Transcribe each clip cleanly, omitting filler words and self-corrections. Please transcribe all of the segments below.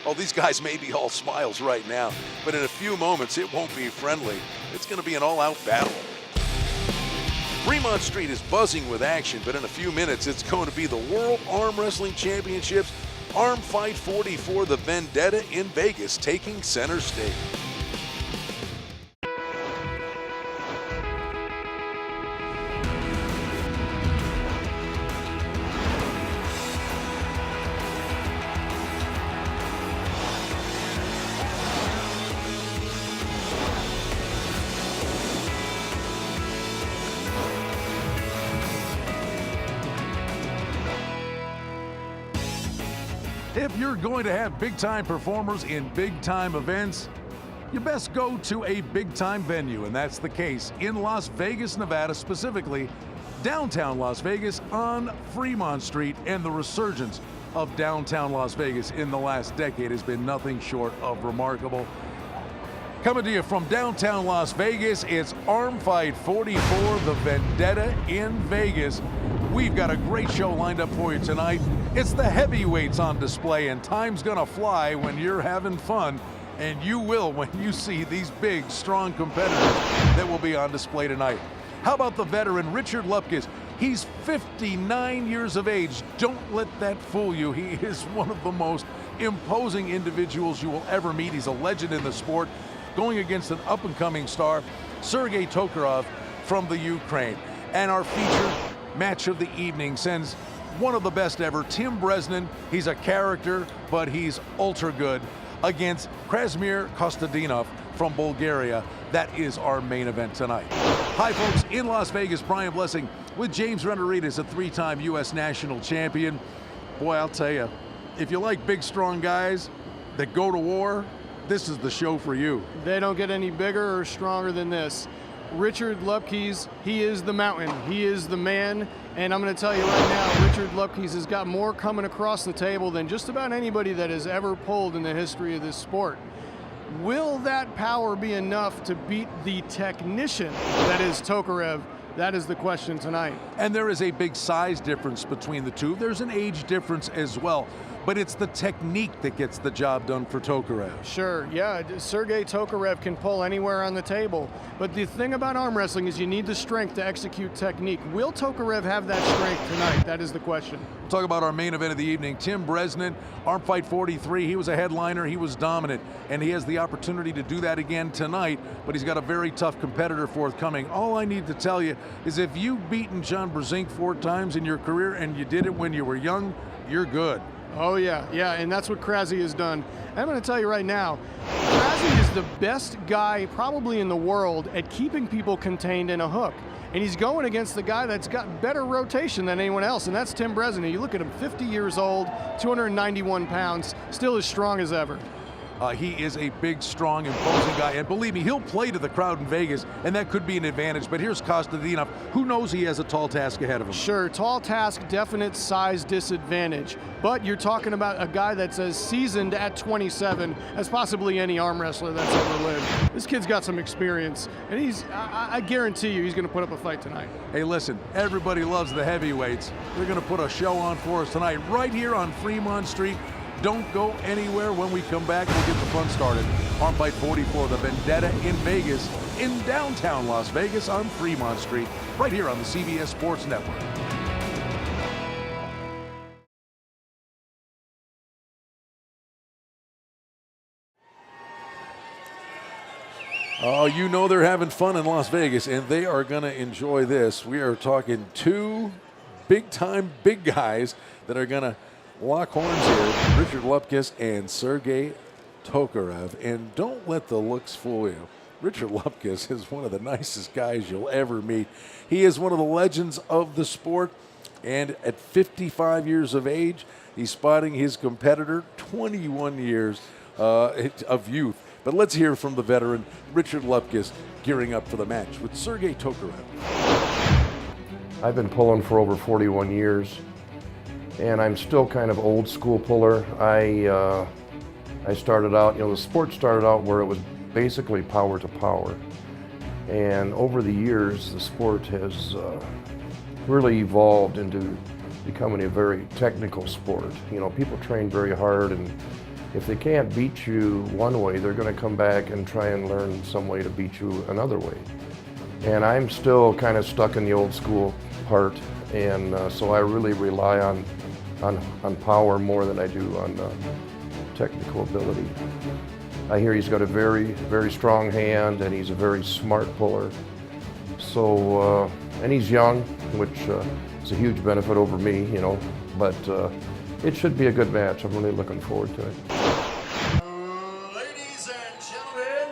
Oh, these guys may be all smiles right now, but in a few moments it won't be friendly. It's going to be an all-out battle. Fremont Street is buzzing with action, but in a few minutes it's going to be the World Arm Wrestling Championships Arm Fight 44, the Vendetta in Vegas, taking center stage. If you're going to have big-time performers in big-time events, you best go to a big-time venue, and that's the case in Las Vegas, Nevada, specifically downtown Las Vegas on Fremont Street. And the resurgence of downtown Las Vegas in the last decade has been nothing short of remarkable. Coming to you from downtown Las Vegas, it's Arm Fight 44, the Vendetta in Vegas. We've got a great show lined up for you tonight. It's the heavyweights on display, and time's gonna fly when you're having fun, and you will when you see these big, strong competitors that will be on display tonight. How about the veteran Richard Lupkes? He's 59 years of age. Don't let that fool you. He is one of the most imposing individuals you will ever meet. He's a legend in the sport, going against an up-and-coming star, Sergey Tokarov from the Ukraine. And our featured match of the evening sends one of the best ever, Tim Bresnan. He's a character, but he's ultra good, against Krasimir Kostadinov from Bulgaria. That is our main event tonight. Hi folks, in Las Vegas, Brian Blessing with James Reneritas, a three-time U.S. national champion. Boy, I'll tell you, if you like big, strong guys that go to war, this is the show for you. They don't get any bigger or stronger than this. Richard Lupkes, he is the mountain. He is the man. And I'm going to tell you right now, Richard Lupkes has got more coming across the table than just about anybody that has ever pulled in the history of this sport. Will that power be enough to beat the technician that is Tokarev? That is the question tonight. And there is a big size difference between the two. There's an age difference as well. But it's the technique that gets the job done for Tokarev. Sure, yeah, Sergey Tokarev can pull anywhere on the table. But the thing about arm wrestling is you need the strength to execute technique. Will Tokarev have that strength tonight? That is the question. We'll talk about our main event of the evening. Tim Bresnan, Arm Fight 43. He was a headliner, he was dominant, and he has the opportunity to do that again tonight, but he's got a very tough competitor forthcoming. All I need to tell you is if you've beaten John Brzezinski 4 times in your career and you did it when you were young, you're good. Oh yeah, and that's what Krasi has done. I'm going to tell you right now, Krasi is the best guy probably in the world at keeping people contained in a hook. And he's going against the guy that's got better rotation than anyone else, and that's Tim Bresnan. You look at him, 50 years old, 291 pounds, still as strong as ever. He is a big, strong, imposing guy, and believe me, he'll play to the crowd in Vegas, and that could be an advantage. But here's Kostadinov, who knows he has a tall task ahead of him. Sure, tall task, definite size disadvantage. But you're talking about a guy that's as seasoned at 27 as possibly any arm wrestler that's ever lived. This kid's got some experience, and I guarantee you he's going to put up a fight tonight. Hey, listen, everybody loves the heavyweights. They're going to put a show on for us tonight right here on Fremont Street. Don't go anywhere. When we come back, we'll get the fun started. Arm Fight 44, the Vendetta in Vegas, in downtown Las Vegas on Fremont Street, right here on the CBS Sports Network. Oh, you know they're having fun in Las Vegas, and they are going to enjoy this. We are talking 2 big-time big guys that are going to lock horns here, Richard Lupkes and Sergey Tokarev. And don't let the looks fool you. Richard Lupkes is one of the nicest guys you'll ever meet. He is one of the legends of the sport, and at 55 years of age, he's spotting his competitor, 21 years of youth. But let's hear from the veteran, Richard Lupkes, gearing up for the match with Sergey Tokarev. I've been pulling for over 41 years. And I'm still kind of old school puller. I started out, the sport started out where it was basically power to power. And over the years, the sport has really evolved into becoming a very technical sport. People train very hard and if they can't beat you one way, they're going to come back and try and learn some way to beat you another way. And I'm still kind of stuck in the old school part, and so I really rely on power more than I do on technical ability. I hear he's got a very, very strong hand, and he's a very smart puller. So, and he's young, which is a huge benefit over me, you know, but it should be a good match. I'm really looking forward to it. Ladies and gentlemen,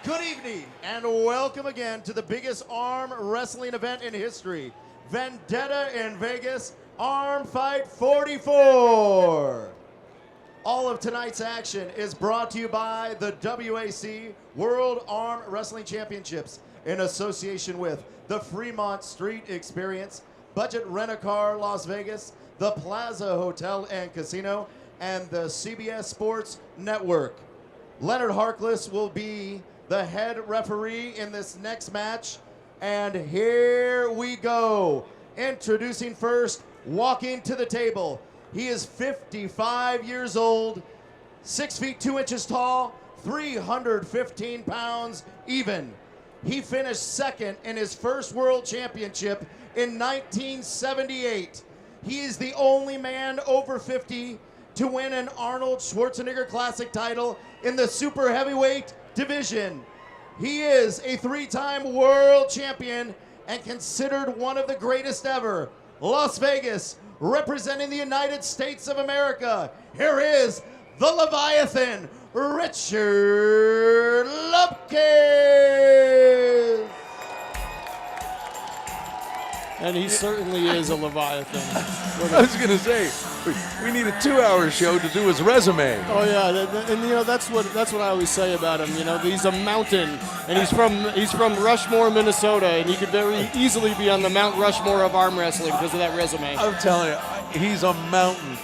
good evening and welcome again to the biggest arm wrestling event in history, Vendetta in Vegas, Arm Fight 44. All of tonight's action is brought to you by the WAC World Arm Wrestling Championships in association with the Fremont Street Experience, Budget Rent-A-Car Las Vegas, the Plaza Hotel and Casino, and the CBS Sports Network. Leonard Harkless will be the head referee in this next match. And here we go. Introducing first, walking to the table. He is 55 years old, 6 feet 2 inches tall, 315 pounds even. He finished second in his first world championship in 1978. He is the only man over 50 to win an Arnold Schwarzenegger Classic title in the super heavyweight division. He is a 3-time world champion and considered one of the greatest ever. Las Vegas, representing the United States of America, here is the Leviathan, Richard Lupkis. And he certainly is a Leviathan. I was going to say, we need a 2-hour show to do his resume. Oh yeah, and you know that's what I always say about him. You know, he's a mountain, and he's from Rushmore, Minnesota, and he could very easily be on the Mount Rushmore of arm wrestling because of that resume. I'm telling you, he's a mountain.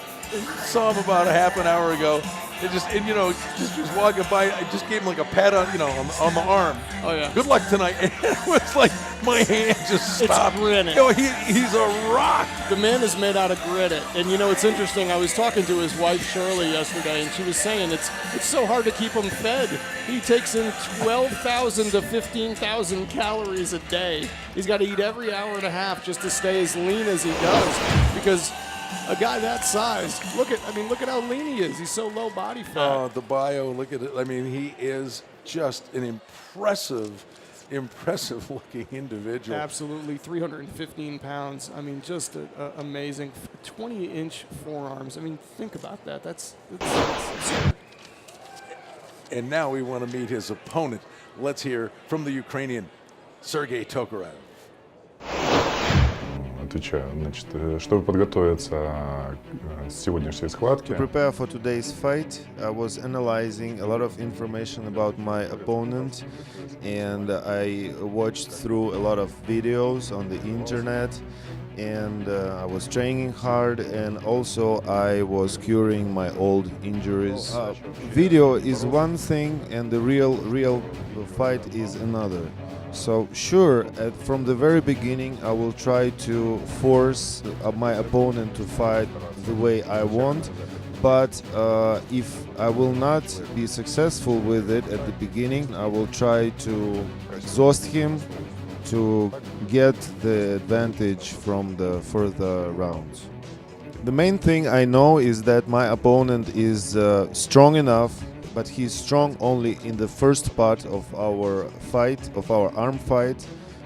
Saw him about a half an hour ago. And you know, just was walking by. I just gave him like a pat on, you know, on the arm. Oh yeah. Good luck tonight. And it was like my hand just stopped. It's granite. You know, he's a rock. The man is made out of granite. And you know, it's interesting. I was talking to his wife Shirley yesterday, and she was saying it's so hard to keep him fed. He takes in 12,000 to 15,000 calories a day. He's got to eat every hour and a half just to stay as lean as he does, because a guy that size, look at how lean he is. He's so low body fat. Oh, the bio, look at it. I mean, he is just an impressive looking individual. Absolutely, 315 pounds. I mean, just amazing. 20-inch forearms. I mean, think about that. That's absurd. And now we want to meet his opponent. Let's hear from the Ukrainian, Sergei Tokarev. Отвечаю. Значит, чтобы подготовиться к сегодняшней схватке, To prepare for today's fight, I was analyzing a lot of information about my opponent, and I watched through a lot of videos on the internet, and I was training hard, and also I was curing my old injuries. Video is one thing, and the real fight is another. So sure, from the very beginning I will try to force my opponent to fight the way I want, but if I will not be successful with it at the beginning, I will try to exhaust him to get the advantage from the further rounds. The main thing I know is that my opponent is strong enough, but he's strong only in the first part of our fight, of our arm fight,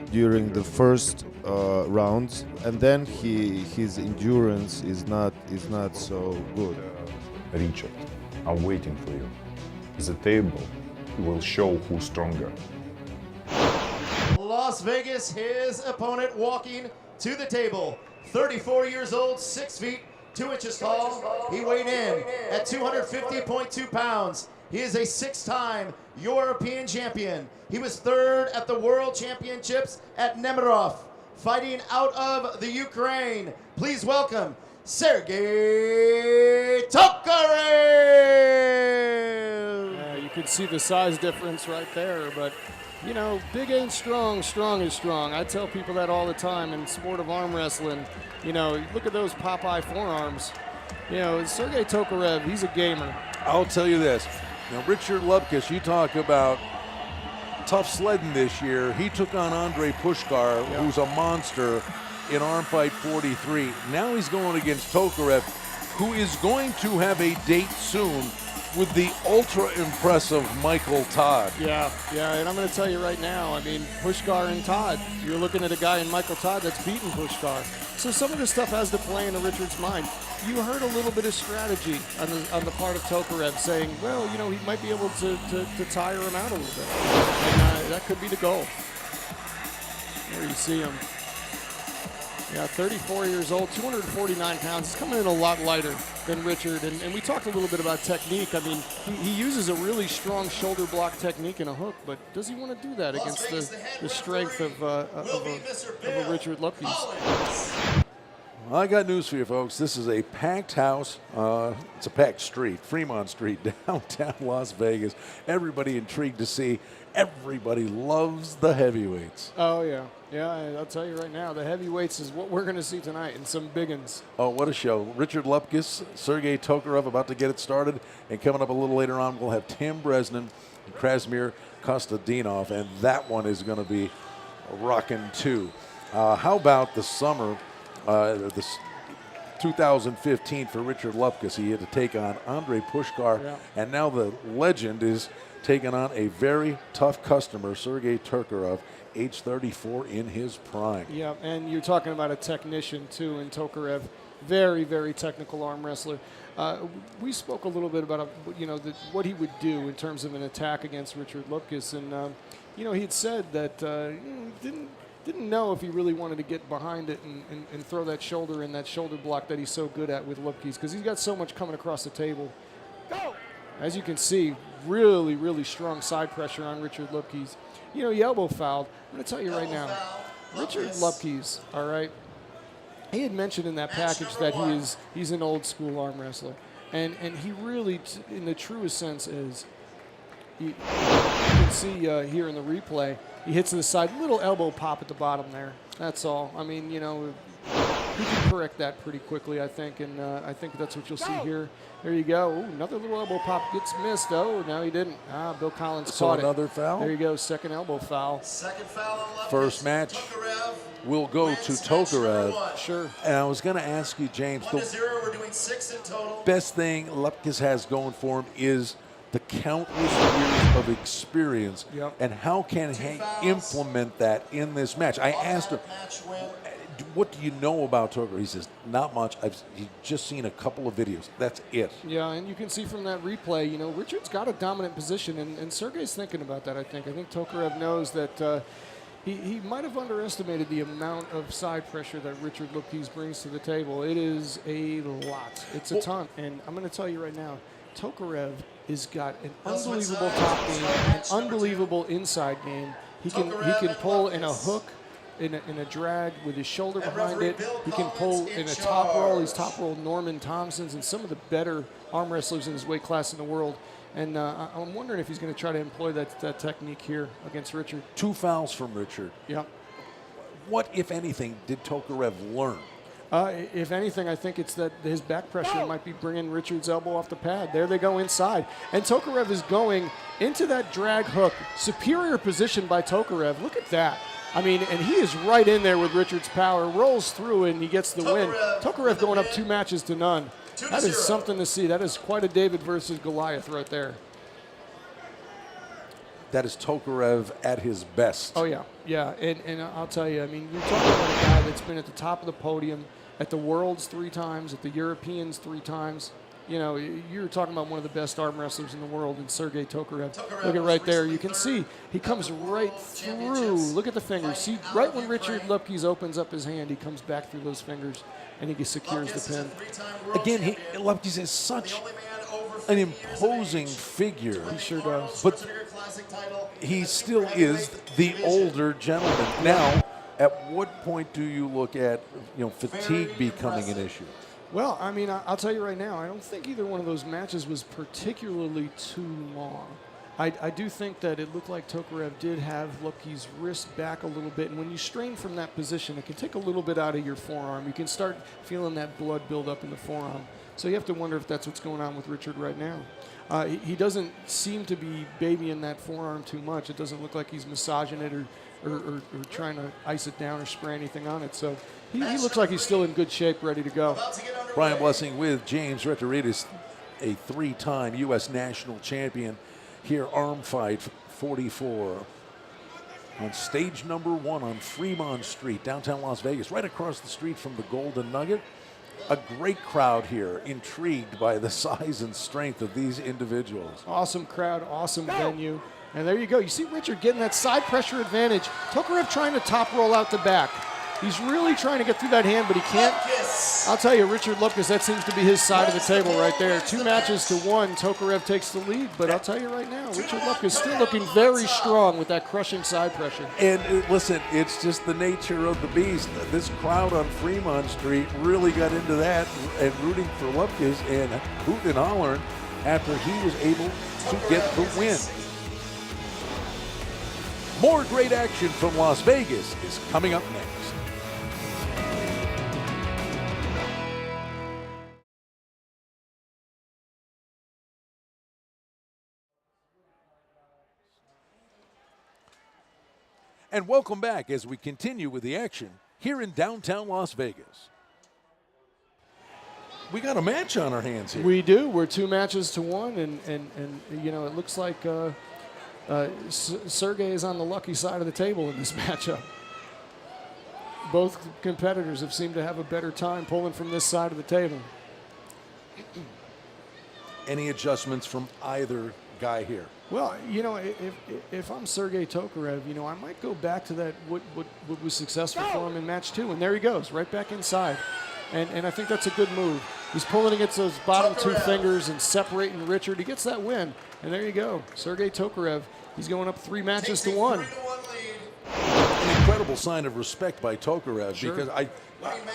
during the first rounds, and then his endurance is not so good. Richard, I'm waiting for you. The table will show who's stronger. Las Vegas, his opponent walking to the table. 34 years old, 6 feet 2 inches tall. He weighed in at 250.2 pounds. He is a 6-time European champion. He was 3rd at the World Championships at Nemiroff, fighting out of the Ukraine. Please welcome Sergei Tokarev. Yeah, you can see the size difference right there, but you know, big ain't strong, strong is strong. I tell people that all the time in sport of arm wrestling. You know, look at those Popeye forearms. You know, Sergey Tokarev, he's a gamer. I'll tell you this. Now, Richard Lupkus, you talk about tough sledding this year. He took on Andrei Pushkar, who's a monster in Arm Fight 43. Now he's going against Tokarev, who is going to have a date soon with the ultra-impressive Michael Todd. Yeah, and I'm going to tell you right now, I mean, Pushkar and Todd, you're looking at a guy in Michael Todd that's beaten Pushkar. So some of this stuff has to play into Richard's mind. You heard a little bit of strategy on the part of Tokarev saying, well, you know, he might be able to tire him out a little bit. And that could be the goal. There you see him. Yeah, 34 years old, 249 pounds. He's coming in a lot lighter than Richard. And we talked a little bit about technique. I mean, he uses a really strong shoulder block technique and a hook, but does he want to do that against the strength of a Richard Lupkus? Well, I got news for you, folks. This is a packed house. It's a packed street, Fremont Street, downtown Las Vegas. Everybody intrigued to see. Everybody loves the heavyweights. Oh, yeah. Yeah, I'll tell you right now, the heavyweights is what we're going to see tonight, and some big ones. Oh, what a show. Richard Lupkus, Sergey Tokarev about to get it started. And coming up a little later on, we'll have Tim Bresnan and Krasimir Kostadinov, and that one is going to be rocking too. How about the summer, this 2015 for Richard Lupkus? He had to take on Andrei Pushkar, and now the legend is taking on a very tough customer, Sergey Tokarev, age 34 in his prime. Yeah, and you're talking about a technician too in Tokarev. Very, very technical arm wrestler. We spoke a little bit about what he would do in terms of an attack against Richard Lupkus, and he had said that didn't know if he really wanted to get behind it and throw that shoulder in that shoulder block that he's so good at with Lupkus, because he's got so much coming across the table. Go! As you can see, really, really strong side pressure on Richard Lupkus. You know, he elbow fouled. I'm going to tell you right now, Richard Lupkus, all right, he had mentioned in that package that he's an old school arm wrestler. And he really, in the truest sense, is. You can see here in the replay, he hits to the side, little elbow pop at the bottom there. That's all. I mean, he can correct that pretty quickly, I think, and I think that's what you'll see here. There you go. Ooh, another little elbow pop gets missed. Oh, no, he didn't. Bill Collins caught it. Another foul? There you go, second elbow foul. Second foul on Lupkus. First match will go to Tokarev. Sure. And I was going to ask you, James, 1-0, we're doing 6 in total. best thing Lupkus has going for him is the countless years of experience. Yep. And how can he implement that in this match? I asked him, what do you know about Tokarev? He says, not much. He's just seen a couple of videos. That's it. Yeah, and you can see from that replay, Richard's got a dominant position, and Sergey's thinking about that, I think. I think Tokarev knows that he might have underestimated the amount of side pressure that Richard Lupkus brings to the table. It is a lot. It's a ton. And I'm going to tell you right now, Tokarev has got an unbelievable top game, an unbelievable inside game. He can pull in a hook, in a drag with his shoulder behind it. He can pull in a top roll. He's top rolled Norman Thompson's and some of the better arm wrestlers in his weight class in the world. And I'm wondering if he's going to try to employ that technique here against Richard. 2 fouls from Richard. Yep. What, if anything, did Tokarev learn? If anything, I think it's that his back pressure might be bringing Richard's elbow off the pad. There they go inside. And Tokarev is going into that drag hook. Superior position by Tokarev. Look at that. I mean, and he is right in there with Richard's power. Rolls through and he gets the win. Tokarev going up 2 matches to none. That is something to see. That is quite a David versus Goliath right there. That is Tokarev at his best. Oh, yeah. Yeah, and I'll tell you, I mean, you're talking about a guy that's been at the top of the podium at the Worlds 3 times, at the Europeans 3 times. You're talking about one of the best arm wrestlers in the world in Sergey Tokarev. Look at right there. You can see he comes right through. Look at the fingers. See, right when Richard Lupkus opens up his hand, he comes back through those fingers, and he secures the pin. Again, Lupkus is such an imposing figure. He sure does. But he still is the older gentleman. Now, at what point do you look at fatigue becoming an issue? Well, I mean, I'll tell you right now, I don't think either one of those matches was particularly too long. I do think that it looked like Tokarev did have Lupkus' wrist back a little bit, and when you strain from that position, it can take a little bit out of your forearm. You can start feeling that blood build up in the forearm. So you have to wonder if that's what's going on with Richard right now. He doesn't seem to be babying that forearm too much. It doesn't look like he's massaging it or trying to ice it down or spray anything on it. So he looks like he's still in good shape, ready to go. Brian Blessing with James Retoridis, a 3-time U.S. national champion here, Arm Fight 44 on stage number 1 on Fremont Street, downtown Las Vegas, right across the street from the Golden Nugget. A great crowd here, intrigued by the size and strength of these individuals. Awesome crowd, awesome venue. And there you go. You see Richard getting that side pressure advantage. Tokarev trying to top roll out the back. He's really trying to get through that hand, but he can't. I'll tell you, Richard Lupkus, that seems to be his side of the table right there. 2 matches to 1, Tokarev takes the lead. But I'll tell you right now, Richard Lupkus still looking very strong with that crushing side pressure. And listen, it's just the nature of the beast. This crowd on Fremont Street really got into that and rooting for Lupkus and hooting and hollering after he was able to get the win. More great action from Las Vegas is coming up next. And welcome back as we continue with the action here in downtown Las Vegas. We got a match on our hands here. We do. We're 2 matches to 1, and you know, it looks like Sergey is on the lucky side of the table in this matchup. Both competitors have seemed to have a better time pulling from this side of the table. Any adjustments from either guy here? Well, you know, if I'm Sergey Tokarev, you know, I might go back to that what was successful for him in match 2, and there he goes, right back inside. And I think that's a good move. He's pulling against those bottom 2 fingers and separating Richard. He gets that win, and there you go. Sergey Tokarev, he's going up 3 matches to 1. An incredible sign of respect by Tokarev, Sure. because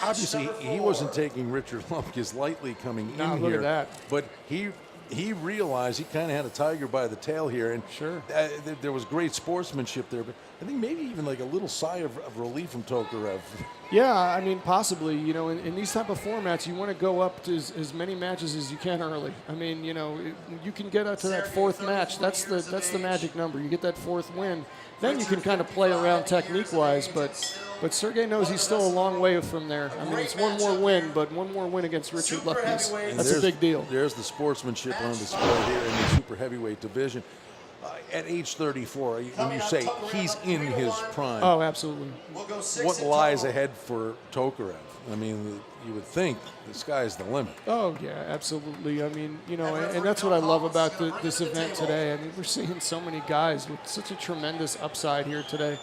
obviously he wasn't taking Richard Lupkus lightly coming in look here. at that. But he realized he kind of had a tiger by the tail here, and Sure. There was great sportsmanship there. But I think maybe even like a little sigh of relief from Tokarev. Yeah, I mean, possibly. You know, in these type of formats, you want to go up to as many matches as you can early. I mean, you know, you can get up to that 4th match. That's the magic number. You get that 4th win, then you can kind of play around technique-wise. But Sergey knows he's still a long way from there. I mean, it's 1 more win, but 1 more win against Richard Lupkus. That's a big deal. There's the sportsmanship on display here in the super heavyweight division. At age 34, when you say he's in his prime, Oh, absolutely. what lies ahead for Tokarev? I mean, you would think the sky's the limit. Oh, yeah, absolutely. I mean, you know, and that's what I love about this event today. I mean, we're seeing so many guys with such a tremendous upside here today.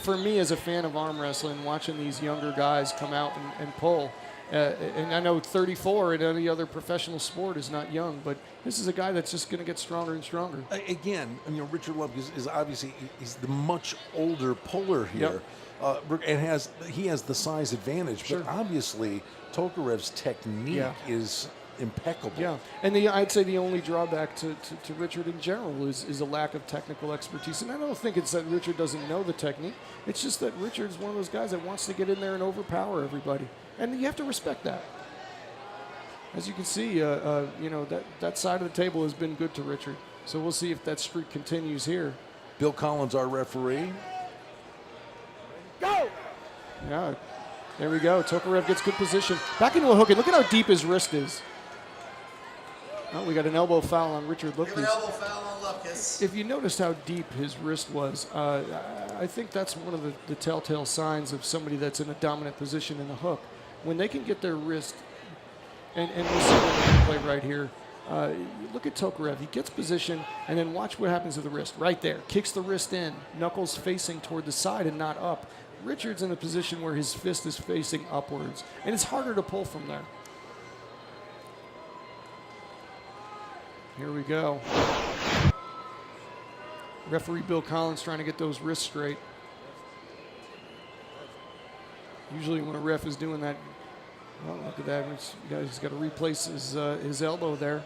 For me, as a fan of arm wrestling, watching these younger guys come out and pull, and I know 34 in any other professional sport is not young, but this is a guy that's just going to get stronger and stronger. Again, you know, Richard Lupkus is obviously he's the much older puller here. Yep. And he has the size advantage, Sure. but obviously Tokarev's technique is impeccable. Yeah, and I'd say the only drawback to Richard in general is a lack of technical expertise. And I don't think it's that Richard doesn't know the technique. It's just that Richard's one of those guys that wants to get in there and overpower everybody. And you have to respect that. As you can see, you know, that side of the table has been good to Richard. So we'll see if that streak continues here. Bill Collins, our referee. Go! Yeah, there we go. Tokarev gets good position. Back into a hook, and look at how deep his wrist is. Oh, we got an elbow foul on Richard Lupkus. If you noticed how deep his wrist was, I think that's one of the telltale signs of somebody that's in a dominant position in the hook. When they can get their wrist, and we'll see the play right here. Look at Tokarev. He gets position, and then watch what happens to the wrist. Right there. Kicks the wrist in. Knuckles facing toward the side and not up. Richard's in a position where his fist is facing upwards, and it's harder to pull from there. Here we go. Referee Bill Collins trying to get those wrists straight. Usually when a ref is doing that, oh, look at that. He's got to replace his elbow there.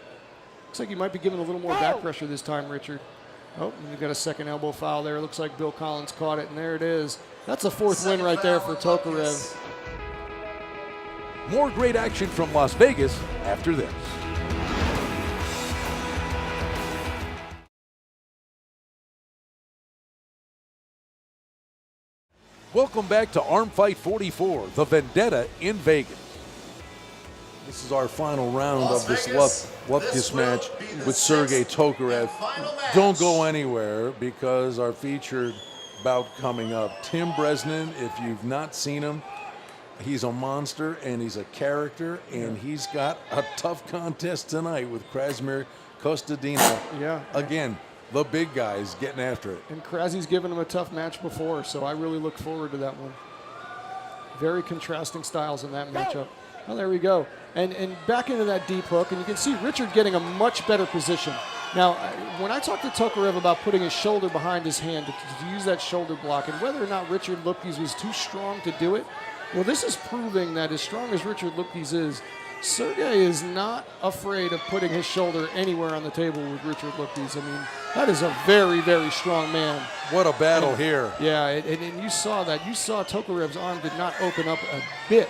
Looks like he might be giving a little more back pressure this time, Richard. Oh, and we've got a second elbow foul there. Looks like Bill Collins caught it, and there it is. That's a 4th win right there for Tokarev. More great action from Las Vegas after this. Welcome back to Arm Fight 44, the Vendetta in Vegas. This is our final round of this Lupkis match with Sergey Tokarev. Don't go anywhere because our featured bout coming up. Tim Bresnan, if you've not seen him, he's a monster and he's a character, and he's got a tough contest tonight with Krasimir Kostadinov. Yeah. Again, the big guys getting after it. And Krasy's given him a tough match before, so I really look forward to that one. Very contrasting styles in that matchup. Well, there we go. And back into that deep hook, and you can see Richard getting a much better position. Now, when I talked to Tokarev about putting his shoulder behind his hand to use that shoulder block, and whether or not Richard Lupkis was too strong to do it, well, this is proving that as strong as Richard Lupkis is, Sergey is not afraid of putting his shoulder anywhere on the table with Richard Lupkis. I mean, that is a very, very strong man. What a battle here. Yeah, and you saw that. You saw Tokarev's arm did not open up a bit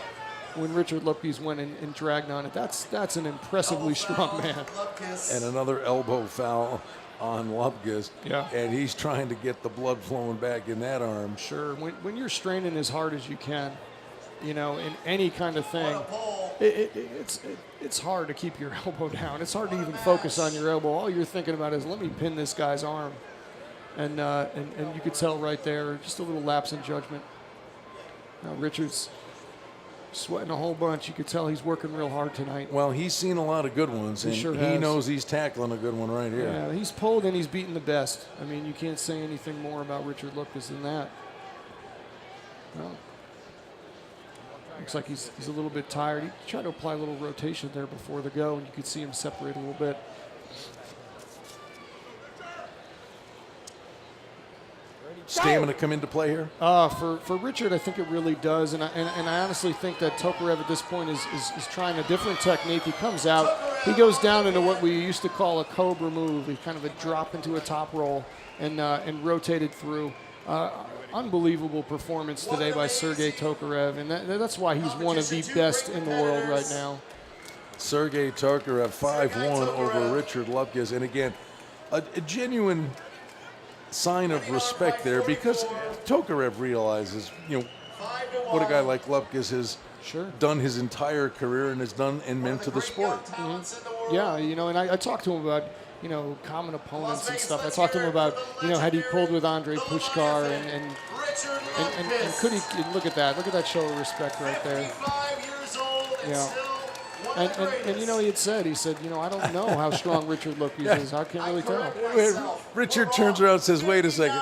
when Richard Lupkis went and dragged on it. That's an impressively strong man. And another elbow foul on Lupkis. Yeah. And he's trying to get the blood flowing back in that arm. Sure. When you're straining as hard as you can, you know, in any kind of thing, it's hard to keep your elbow down. It's hard to even focus on your elbow. All you're thinking about is, let me pin this guy's arm. And you could tell right there, just a little lapse in judgment. Now Richard's sweating a whole bunch. You could tell he's working real hard tonight. Well, he's seen a lot of good ones, and sure he has. knows he's tackling a good one right here. Yeah, he's pulled and he's beaten the best. I mean, you can't say anything more about Richard Lupkis than that. Well, looks like he's a little bit tired. He tried to apply a little rotation there before the go, and you could see him separate a little bit. Stamina come into play here? For Richard, I think it really does, and I honestly think that Tokarev at this point is trying a different technique. He comes out, he goes down into what we used to call a cobra move. He kind of a drop into a top roll and rotated through. Unbelievable performance today by Sergey Tokarev, and that's why he's one of the best in the world right now. Sergey Tokarev 5-1 over Richard Lupkis, and again, a genuine sign of respect there, because Tokarev realizes, you know, what a guy like Lupkis has done his entire career and has done and meant to the sport. Mm-hmm. Yeah, you know, and I talked to him about, you know, common opponents and stuff. I talked to him about, you know, had he pulled with Andrei Pushkar and could he look at that show of respect right there. Yeah. And you know, he said, you know, I don't know how strong Richard Lupkis is. I can't really tell. Richard turns around and says, wait a second,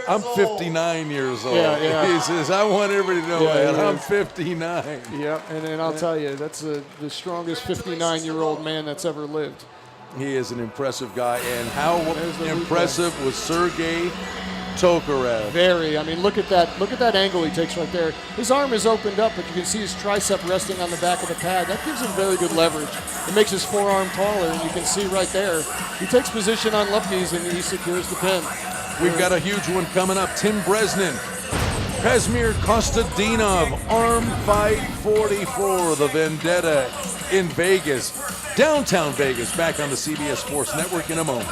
I'm 59 years old. Yeah. He says, I want everybody to know that I'm 59. Yeah, and then I'll tell you, that's the strongest 59-year-old man that's ever lived. He is an impressive guy, and how impressive was Sergey Tokarev. Very. I mean, look at that angle he takes right there. His arm is opened up, but you can see his tricep resting on the back of the pad. That gives him very good leverage. It makes his forearm taller, and you can see right there. He takes position on Lupkis, and he secures the pin. We've got a huge one coming up. Tim Bresnan, Krasimir Kostadinov, Arm Fight 44, the Vendetta in Vegas. Downtown Vegas, back on the CBS Sports Network in a moment.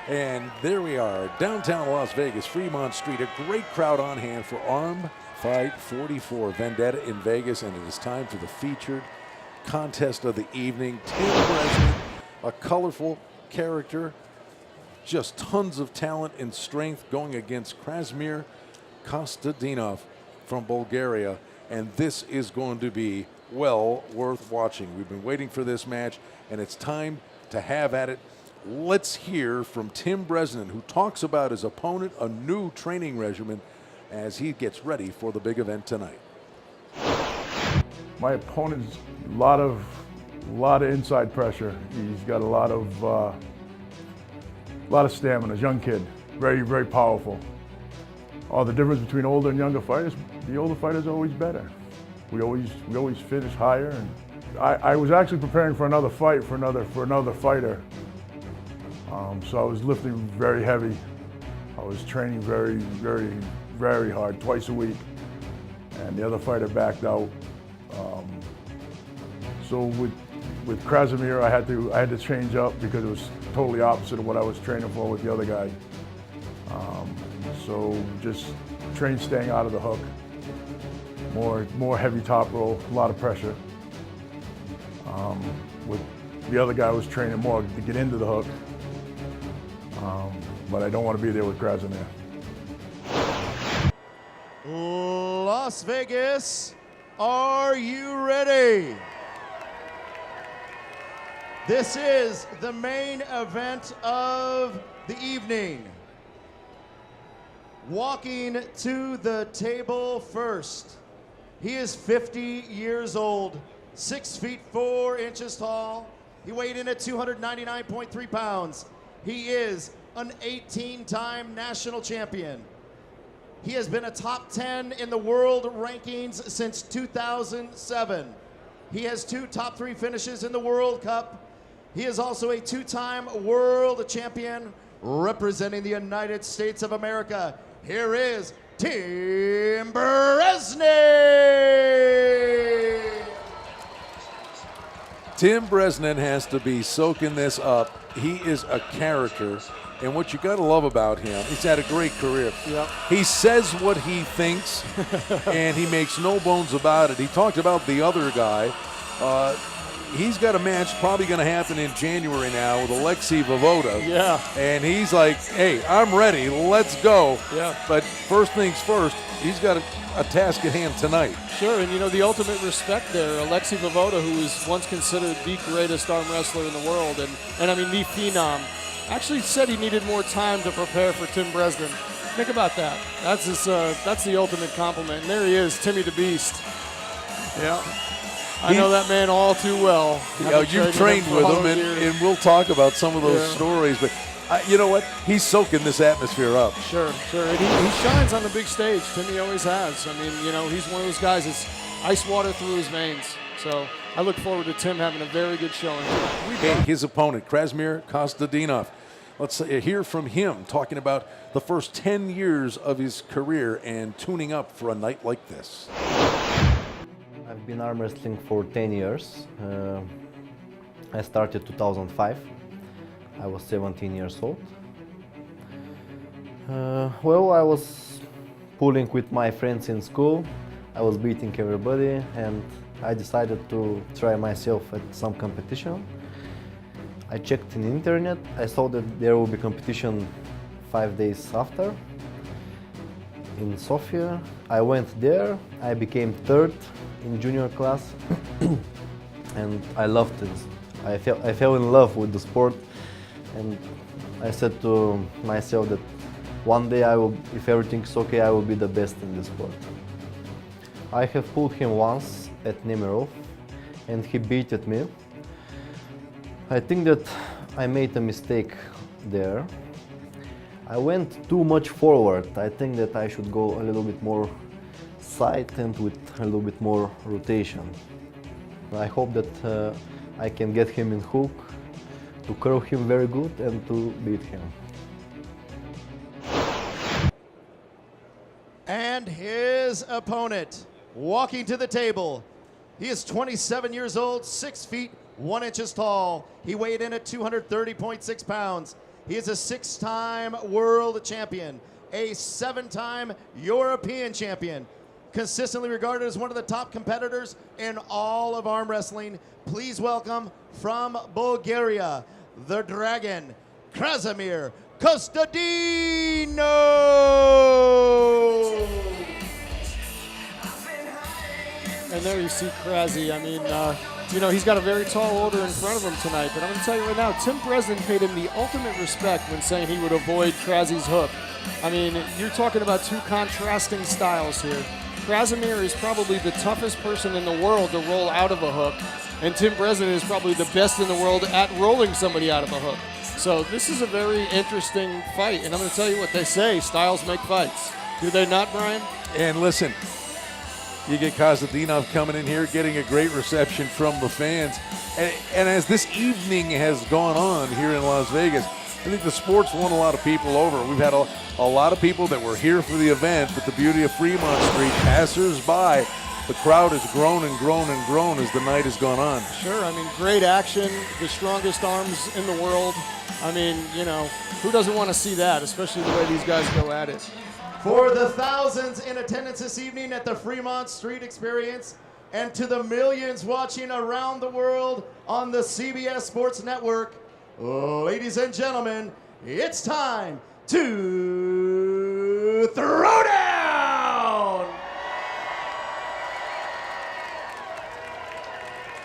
And there we are, downtown Las Vegas, Fremont Street. A great crowd on hand for Arm Fight 44, Vendetta in Vegas, and it is time for the featured contest of the evening. Tim Bresnan, a colorful character, just tons of talent and strength, going against Krasimir Kostadinov from Bulgaria, and this is going to be well worth watching. We've been waiting for this match, and it's time to have at it. Let's hear from Tim Bresnan, who talks about his opponent, a new training regimen, as he gets ready for the big event tonight. My opponent's a lot of inside pressure. He's got a lot of stamina. Young kid, very, very powerful. The difference between older and younger fighters, the older fighter's always better. We always finish higher, and I was actually preparing for another fight for another fighter. So I was lifting very heavy. I was training very hard, twice a week. And the other fighter backed out. So with Krasimir, I had to change up because it was totally opposite of what I was training for with the other guy. So just train staying out of the hook. More heavy top roll, a lot of pressure. With the other guy was training more to get into the hook. But I don't want to be there with Krasimir. Las Vegas, are you ready? This is the main event of the evening. Walking to the table first. He is 50 years old, 6 feet 4 inches tall. He weighed in at 299.3 pounds. He is an 18-time national champion. He has been a top 10 in the world rankings since 2007. He has 2 top 3 finishes in the World Cup. He is also a 2-time world champion representing the United States of America. Here is Tim Bresnan. Tim Bresnan has to be soaking this up. He is a character, and what you got to love about him, he's had a great career. Yep. He says what he thinks, and he makes no bones about it. He talked about the other guy. He's got a match probably going to happen in January now with Alexei Vovoda. Yeah. And he's like, hey, I'm ready. Let's go. Yeah. But first things first, he's got a task at hand tonight. Sure, and you know, the ultimate respect there, Alexei Vovoda, who was once considered the greatest arm wrestler in the world, and I mean the phenom, actually said he needed more time to prepare for Tim Bresnan. Think about that. That's the ultimate compliment. And there he is, Timmy the Beast. Yeah. I know that man all too well. You've trained with him, and we'll talk about some of those stories. But you know what? He's soaking this atmosphere up. Sure. And he shines on the big stage. Timmy always has. I mean, you know, he's one of those guys that's ice water through his veins. So I look forward to Tim having a very good showing. His opponent, Krasimir Kostadinov. Let's hear from him talking about the first 10 years of his career and tuning up for a night like this. I've been arm wrestling for 10 years. I started 2005. I was 17 years old. Well, I was pulling with my friends in school. I was beating everybody, and I decided to try myself at some competition. I checked in the internet. I saw that there will be competition 5 days after in Sofia. I went there. I became third in junior class, and I loved it. I fell in love with the sport, and I said to myself that one day I will, if everything's okay, I will be the best in the sport. I have pulled him once at Nemirov, and he beat me. I think that I made a mistake there. I went too much forward. I think that I should go a little bit more side and with a little bit more rotation. I hope that I can get him in hook, to curl him very good and to beat him. And his opponent, walking to the table. He is 27 years old, 6 feet 1 inches tall. He weighed in at 230.6 pounds. He is a 6-time world champion, a 7-time European champion, consistently regarded as one of the top competitors in all of arm wrestling. Please welcome from Bulgaria, the Dragon, Krasimir Kostadinov. And there you see Krasi. I mean, you know, he's got a very tall order in front of him tonight, but I'm going to tell you right now, Tim Bresnan paid him the ultimate respect when saying he would avoid Krasi's hook. I mean, you're talking about two contrasting styles here. Krasimir is probably the toughest person in the world to roll out of a hook, and Tim Bresnan is probably the best in the world at rolling somebody out of a hook. So this is a very interesting fight, and I'm going to tell you what they say, styles make fights. Do they not, Brian? And listen, You get Konstantinov coming in here, getting a great reception from the fans. And as this evening has gone on here in Las Vegas, I think the sport's won a lot of people over. We've had a lot of people that were here for the event, but the beauty of Fremont Street, passers-by, the crowd has grown and grown and grown as the night has gone on. Sure, I mean, great action, the strongest arms in the world. I mean, you know, who doesn't want to see that, especially the way these guys go at it. For the thousands in attendance this evening at the Fremont Street Experience, and to the millions watching around the world on the CBS Sports Network, ladies and gentlemen, it's time to throw down!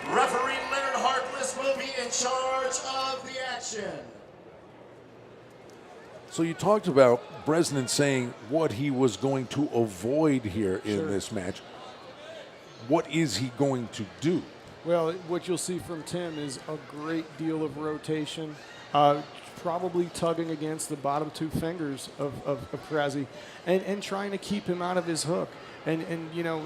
Referee Leonard Harkless will be in charge of the action. So you talked about Bresnan saying what he was going to avoid here in this match. What is he going to do? Well, what you'll see from Tim is a great deal of rotation, probably tugging against the bottom two fingers of Krasi and trying to keep him out of his hook. And you know,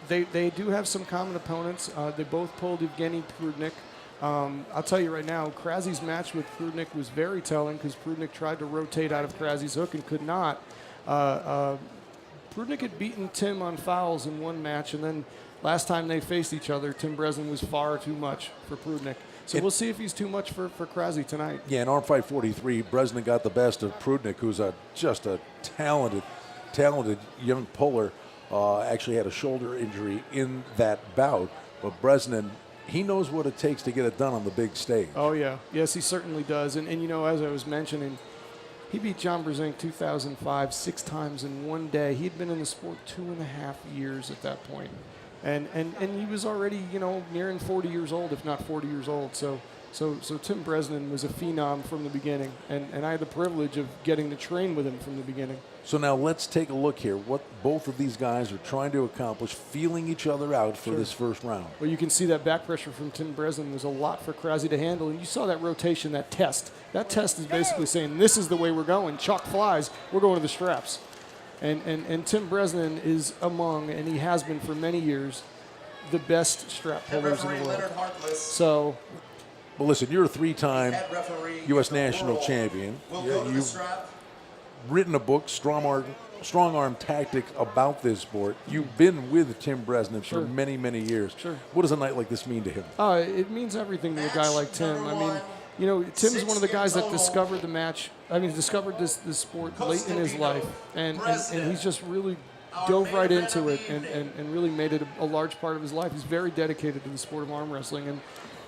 they do have some common opponents. They both pulled Evgeny Prudnik. I'll tell you right now, Krasi's match with Prudnik was very telling because Prudnik tried to rotate out of Krasi's hook and could not. Prudnik had beaten Tim on fouls in one match, and then last time they faced each other, Tim Bresnan was far too much for Prudnik. So we'll see if he's too much for Krasi tonight. Yeah, in Arm Fight 43, Bresnan got the best of Prudnik, who's just a talented young puller. Actually had a shoulder injury in that bout, but Bresnan, he knows what it takes to get it done on the big stage. Oh, yeah. Yes, he certainly does. And you know, as I was mentioning, he beat John Brzenk 2005 6 times in one day. He'd been in the sport 2.5 years at that point. And he was already, you know, nearing 40 years old, if not 40 years old. So Tim Bresnan was a phenom from the beginning. And I had the privilege of getting to train with him from the beginning. So now let's take a look here, what both of these guys are trying to accomplish, feeling each other out for this first round. Well, you can see that back pressure from Tim Bresnan was a lot for Krasi to handle. And you saw that rotation, that test. That test is basically saying, this is the way we're going. Chalk flies. We're going to the straps. And Tim Bresnan is among, and he has been for many years, the best strap pullers in the world. So, well, listen, you're a 3-time U.S. national champion. You've written a book, Strong Arm Tactics, about this sport. You've been with Tim Bresnan for many, many years. Sure. What does a night like this mean to him? It means everything to a guy like Tim. I mean, you know, Tim is one of the guys that discovered the match. I mean, discovered this sport late in his life, and he's just really dove right into it and really made it a large part of his life. He's very dedicated to the sport of arm wrestling,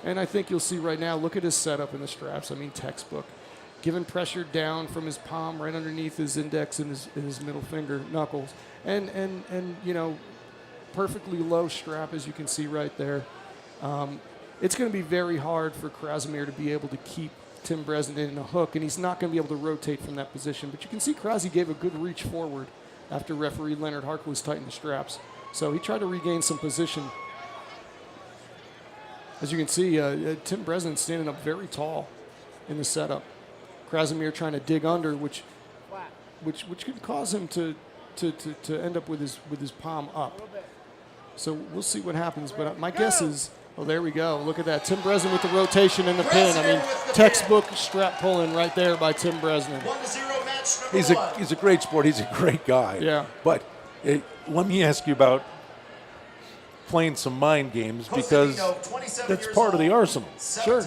and I think you'll see right now. Look at his setup in the straps. I mean, textbook. Giving pressure down from his palm right underneath his index and his middle finger knuckles, and you know, perfectly low strap as you can see right there. It's going to be very hard for Krasimir to be able to keep Tim Bresnan in a hook, and he's not going to be able to rotate from that position. But you can see Krasi gave a good reach forward after referee Leonard Harkless tightened the straps. So he tried to regain some position. As you can see, Tim Bresnan standing up very tall in the setup. Krasimir trying to dig under, which could cause him to end up with his palm up. So we'll see what happens. But my guess is, oh, there we go. Look at that. Tim Bresnan with the rotation and the pin. I mean, textbook strap pulling right there by Tim Bresnan. He's a great sport. He's a great guy. Yeah. But let me ask you about playing some mind games, because that's part of the arsenal. Sure.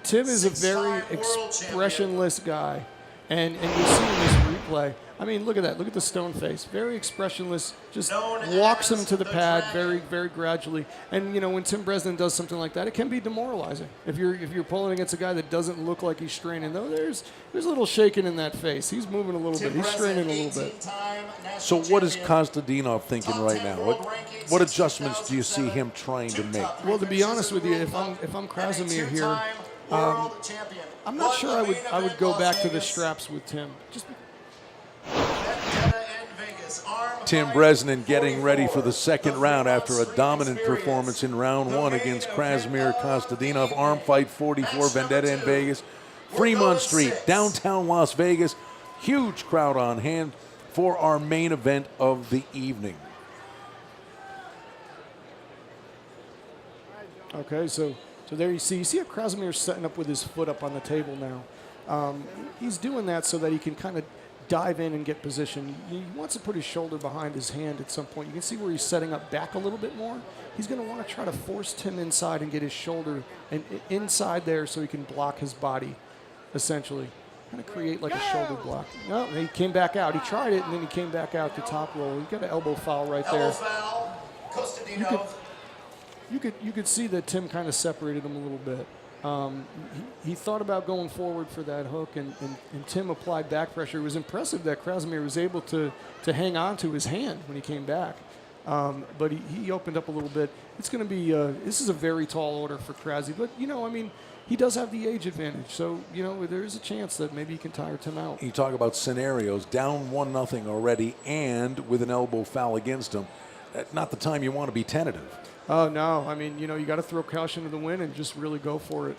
Tim is a very expressionless guy, and you see in this replay. I mean, look at that. Look at the stone face. Very expressionless. Just walks him to the pad very, very gradually. And you know, when Tim Bresnan does something like that, it can be demoralizing. If you're pulling against a guy that doesn't look like he's straining, though, there's a little shaking in that face. He's moving a little bit. He's straining a little bit. So what is Konstantinov thinking right now? What adjustments do you see him trying to make? Well, to be honest with you, if I'm Krasimir here, I'm not sure I would go back to the straps with Tim. Just Tim Bresnan getting ready for the second round after a dominant performance in round 1 against Krasimir Konstantinov. Arm Fight 44, Vendetta in Vegas. Fremont Street, downtown Las Vegas. Huge crowd on hand for our main event of the evening. Okay, so there you see how Krasimir setting up with his foot up on the table now. He's doing that so that he can kind of dive in and get position. He wants to put his shoulder behind his hand at some point. You can see where he's setting up back a little bit more. He's going to want to try to force Tim inside and get his shoulder and inside there so he can block his body, essentially. Kind of create like a shoulder block. No, he came back out. He tried it, and then he came back out to top roll. He got an elbow foul right there. Elbow foul. Costadino. You could see that Tim kind of separated him a little bit. He thought about going forward for that hook, and Tim applied back pressure. It was impressive that Krasimir was able to hang on to his hand when he came back. But he opened up a little bit. It's going to be, this is a very tall order for Krasi. But, I mean, he does have the age advantage. So, there is a chance that maybe he can tire Tim out. You talk about scenarios, down 1-0 already and with an elbow foul against him. Not the time you want to be tentative. Oh, no. I mean, you got to throw caution to the wind and just really go for it.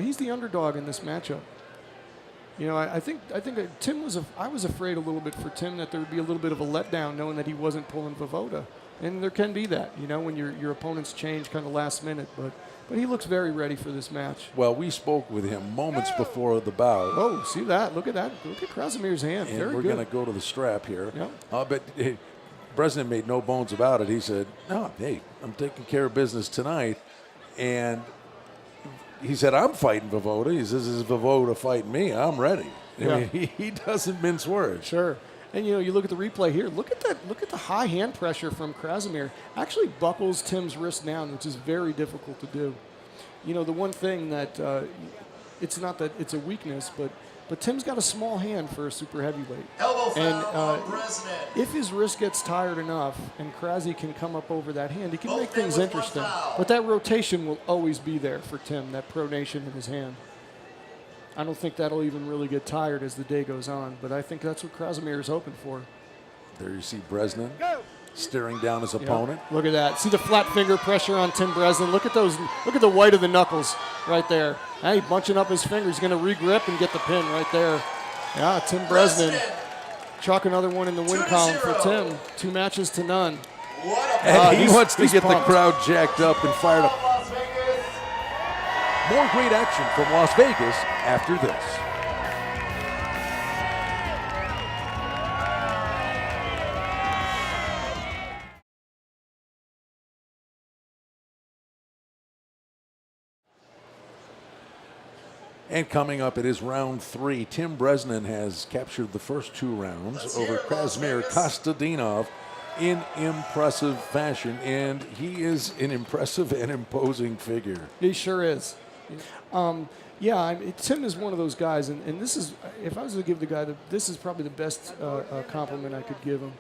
He's the underdog in this matchup. I think Tim I was afraid a little bit for Tim that there would be a little bit of a letdown knowing that he wasn't pulling Voivoda. And there can be that, when your opponents change kind of last minute. But he looks very ready for this match. Well, we spoke with him moments before the bout. Oh, see that? Look at that. Look at Krasimir's hand. And very we're good. going to go to the strap here. Yep. But Bresnan made no bones about it. He said, no, hey, I'm taking care of business tonight. And he said, I'm fighting Voivoda. He says, is Voivoda fighting me? I'm ready. Yeah. I mean, he doesn't mince words. Sure. And, you look at the replay here. Look at that. Look at the high hand pressure from Krasimir. Actually buckles Tim's wrist down, which is very difficult to do. The one thing that it's not that it's a weakness, but Tim's got a small hand for a super heavyweight. Elbow foul And on Bresnan. if his wrist gets tired enough and Krasi can come up over that hand, he can Both make men things with one interesting. foul. But that rotation will always be there for Tim, that pronation in his hand. I don't think that'll even really get tired as the day goes on, but I think that's what Krasimir is hoping for. There you see Bresnan staring down his opponent. Look at that. See the flat finger pressure on Tim Bresnan. Look at those. Look at the white of the knuckles right there. Hey, bunching up his fingers, going to re-grip and get the pin right there. Yeah, Tim Bresnan. Chalk another one in the win column for Tim. 2 matches to none. And he wants to get pumped. the crowd jacked up and fired up. Las Vegas. More great action from Las Vegas after this. And coming up, it is round 3. Tim Bresnan has captured the first 2 rounds over Krasimir Kostadinov in impressive fashion, and he is an impressive and imposing figure. He sure is. Tim is one of those guys, and this is, if I was to give the guy, this is probably the best compliment I could give him.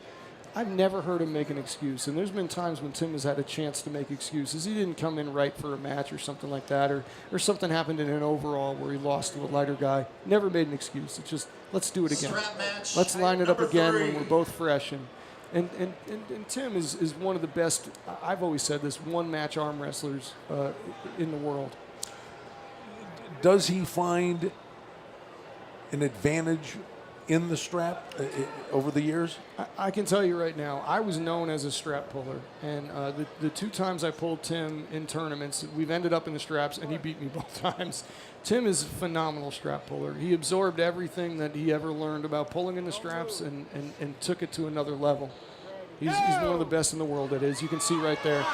I've never heard him make an excuse, and there's been times when Tim has had a chance to make excuses. He didn't come in right for a match or something like that, or something happened in an overall where he lost to a lighter guy. Never made an excuse. It's just, let's do it again. Strap match. Let's line it up Number again 3. when we're both fresh. And Tim is one of the best, I've always said this, one-match arm wrestlers in the world. Does he find an advantage in the strap over the years? I can tell you right now, I was known as a strap puller, and the 2 times I pulled Tim in tournaments, we've ended up in the straps, and he beat me both times. Tim is a phenomenal strap puller. He absorbed everything that he ever learned about pulling in the straps and took it to another level. He's one of the best in the world, it is. You can see right there.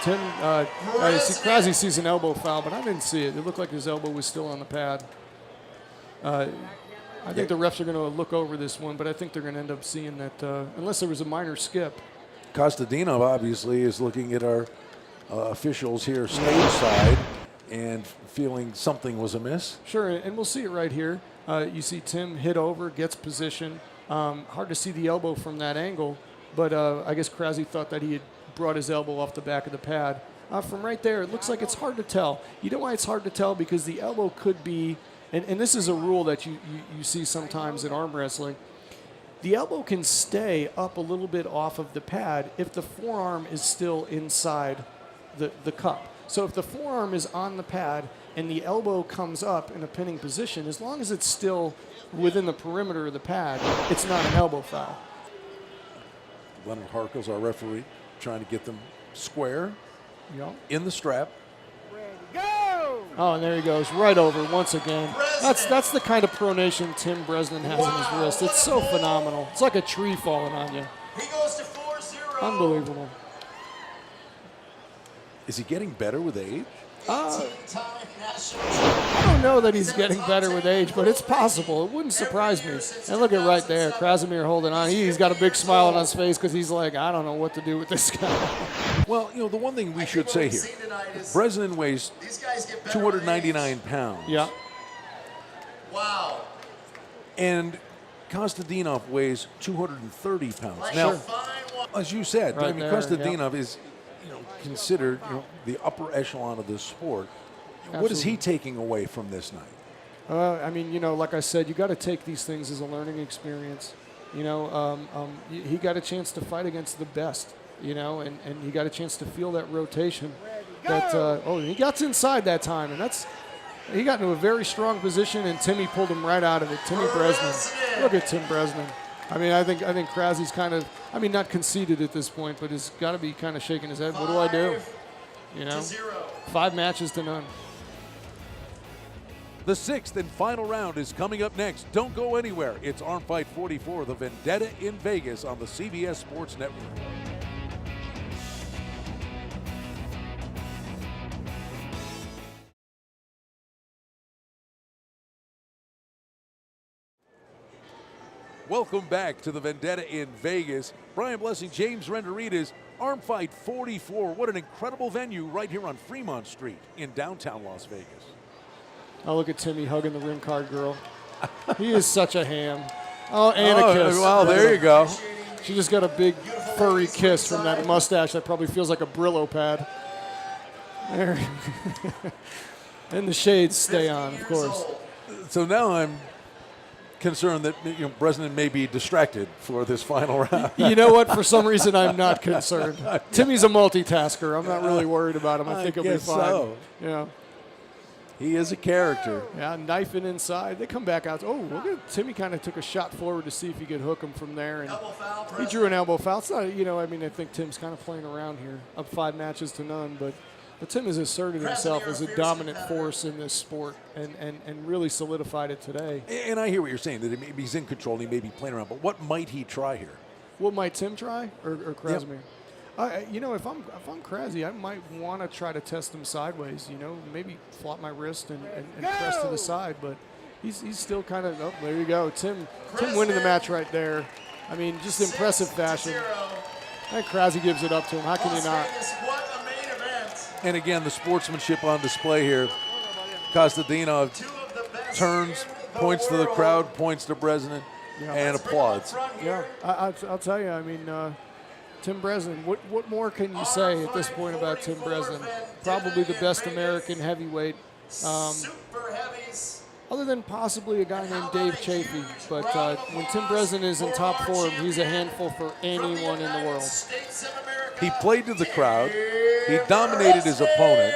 Tim, Krasi sees an elbow foul, but I didn't see it. It looked like his elbow was still on the pad. I think the refs are going to look over this one, but I think they're going to end up seeing that, unless there was a minor skip. Kostadinov obviously is looking at our officials here stage side and feeling something was amiss. Sure, and we'll see it right here. You see Tim hit over, gets position. Hard to see the elbow from that angle, but I guess Krasi thought that he had brought his elbow off the back of the pad. From right there, it looks like it's hard to tell. You know why it's hard to tell? Because the elbow could be, and this is a rule that you see sometimes in arm wrestling, the elbow can stay up a little bit off of the pad if the forearm is still inside the cup. So if the forearm is on the pad and the elbow comes up in a pinning position, as long as it's still within the perimeter of the pad, it's not an elbow foul. Leonard Harkel's our referee, trying to get them square Yeah. in the strap. Oh, and there he goes, right over once again. That's the kind of pronation Tim Bresnan has in his wrist. It's so phenomenal. It's like a tree falling on you. He goes to 4-0. Unbelievable. Is he getting better with age? I don't know that he's getting better with age, but it's possible. It wouldn't surprise me. And look at right there, Krasimir holding on. He's got a big smile on his face because he's like, I don't know what to do with this guy. Well, you know, the one thing we should say here, Bresnan weighs 299 pounds. Yeah. Wow. And Konstantinov weighs 230 pounds. Right. Now, Sure. as you said, Right I mean, there, Konstantinov is, you know, considered, you know, the upper echelon of this sport. What is he Absolutely. taking away from this night? I mean, you know, like I said, you got to take these things as a learning experience. You know, he got a chance to fight against the best, you know, and he got a chance to feel that rotation. That he got inside that time, and he got into a very strong position, and Timmy pulled him right out of it. Timmy Bresnan. Look at Tim Bresnan. I mean, I think Krasi's kind of, I mean, not conceded at this point, but has got to be kind of shaking his head. What do I do? You know, 5 matches to none. The 6th and final round is coming up next. Don't go anywhere. It's Arm Fight 44, the Vendetta in Vegas on the CBS Sports Network. Welcome back to the Vendetta in Vegas. Brian Blessing, James Renderitas, Arm Fight 44. What an incredible venue right here on Fremont Street in downtown Las Vegas. Oh, look at Timmy hugging the ring card girl. He is such a ham. Oh, and a kiss. Well, there you go. She just got a big furry kiss from that mustache that probably feels like a Brillo pad. There. And the shades stay on, of course. So now I'm concerned that, you know, Bresnan may be distracted for this final round. You know what? For some reason, I'm not concerned. Timmy's a multitasker. I'm not really worried about him. I think he'll be guess fine. so. Yeah. He is a character. Yeah, knifing inside. They come back out. Oh, look at Timmy kind of took a shot forward to see if he could hook him from there. And he drew an elbow foul. It's not, you know, I mean, I think Tim's kind of playing around here. Up 5 matches to none. But Tim has asserted himself as a dominant force in this sport and really solidified it today. And I hear what you're saying, that maybe he's in control and he may be playing around. But what might he try here? What might Tim try or Krasimir? You know, if I'm Krasi, I might want to try to test him sideways. You know, maybe flop my wrist and press to the side. But he's still kind of. Oh, there you go, Tim winning the match right there. I mean, just impressive fashion. I think Krasi gives it up to him. How can you not? And again, the sportsmanship on display here. Konstantinov turns, points to the crowd, points to Bresnan, and applauds. Yeah, I'll tell you. I mean, Tim Bresnan. What more can you say at this point about Tim Bresnan? Probably the best American heavyweight, other than possibly a guy named Dave Chafee. But when Tim Bresnan is in top form, he's a handful for anyone in the world. He played to the crowd. He dominated his opponent.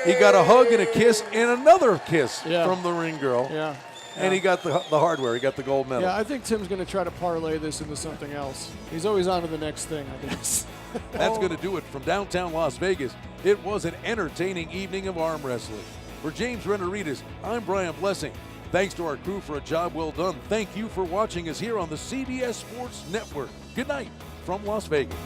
He got a hug and a kiss and another kiss from the ring girl. Yeah. And he got the hardware. He got the gold medal. Yeah, I think Tim's going to try to parlay this into something else. He's always on to the next thing, I guess. That's going to do it from downtown Las Vegas. It was an entertaining evening of arm wrestling. For James Renderitas, I'm Brian Blessing. Thanks to our crew for a job well done. Thank you for watching us here on the CBS Sports Network. Good night from Las Vegas.